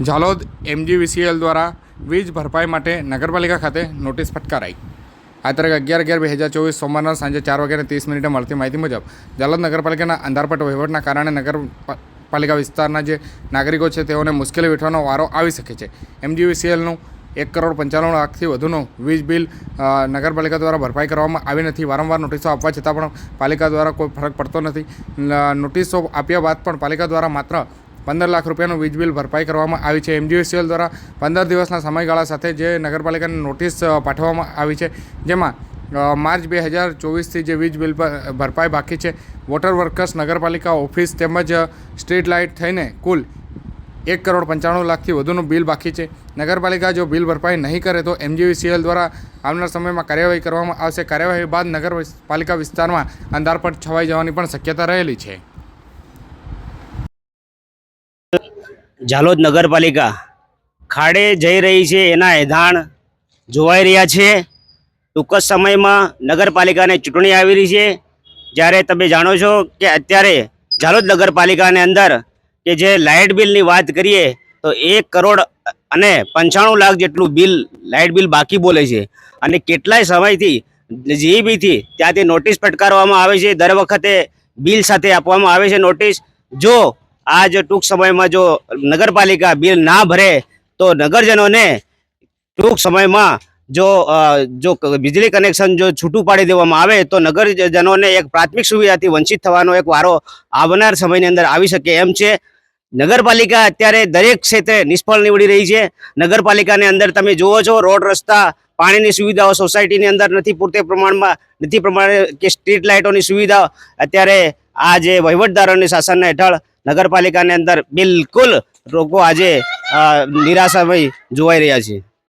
Jhalod MGVCL દ્વારા વીજ ભરપાઈ માટે નગરપાલિકા ખાતે નોટિસ ફટકારાઈ। આ તારીખ 11/11/2024 સોમવારના સાંજે 4:30 મળતી માહિતી મુજબ ઝાલોદ નગરપાલિકાના અંધારપટ વહીવટના કારણે નગરપાલિકા વિસ્તારના જે નાગરિકો છે તેઓને મુશ્કેલી વેઠવાનો વારો આવી શકે છે। MGVCLનું 1,95,00,000થી વધુનું વીજ બિલ નગરપાલિકા દ્વારા ભરપાઈ કરવામાં આવી નથી। વારંવાર નોટિસો આપવા છતાં પણ પાલિકા દ્વારા કોઈ ફરક પડતો નથી। નોટિસો આપ્યા બાદ પણ પાલિકા દ્વારા માત્ર 15 લાખ રૂપિયાનું વીજ બિલ ભરપાઈ કરવામાં આવી છે। MGVCL દ્વારા 15 દિવસના સમયગાળા સાથે જે નગરપાલિકાને નોટિસ પાઠવવામાં આવી છે, જેમાં માર્ચ 2024થી જે વીજ બિલ ભરપાઈ બાકી છે, વોટર વર્કર્સ નગરપાલિકા ઓફિસ તેમજ સ્ટ્રીટ લાઇટ થઈને કુલ 1,95,00,000થી વધુનું બિલ બાકી છે। નગરપાલિકા જો બિલ ભરપાઈ નહીં કરે તો MGVCL દ્વારા આવનાર સમયમાં કાર્યવાહી કરવામાં આવશે। કાર્યવાહી બાદ નગરપાલિકા વિસ્તારમાં અંધારપટ છવાઈ જવાની પણ શક્યતા રહેલી છે। ઝાલોદ નગરપાલિકા ખાડે જઈ રહી છે એના એધાણ જોવાઈ રહ્યા છે। ટૂંક જ સમયમાં નગરપાલિકાને ચૂંટણી આવી રહી છે, જ્યારે તમે જાણો છો કે અત્યારે ઝાલોદ નગરપાલિકાની અંદર કે જે લાઇટ બિલની વાત કરીએ તો 1,95,00,000 જેટલું બિલ લાઇટ બિલ બાકી બોલે છે અને કેટલાય સમયથી જીઈબીથી ત્યાંથી નોટિસ ફટકારવામાં આવે છે। દર વખતે બિલ સાથે આપવામાં આવે છે નોટિસ। જો આજ ટૂંક સમયમાં જો નગરપાલિકા બિલ ના ભરે તો નગરજનોને ટૂંક સમયમાં જો વીજળી કનેક્શન જો છૂટું પાડી દેવામાં આવે તો નગરજનોને એક પ્રાથમિક સુવિધાથી વંચિત થવાનો એક વારો આવનાર સમયની અંદર આવી શકે એમ છે। નગરપાલિકા અત્યારે દરેક ક્ષેત્રે નિષ્ફળ નીવડી રહી છે। નગરપાલિકાની અંદર તમે જુઓ છો, રોડ રસ્તા પાણીની સુવિધાઓ સોસાયટીની અંદર નથી પૂરતા પ્રમાણમાં કે સ્ટ્રીટ લાઇટોની સુવિધા અત્યારે આ જે વહીવટદારોની શાસન હેઠળ નગરપાલિકાની અંદર બિલકુલ લોકો આજે નિરાશામય જોવાઈ રહ્યા છે।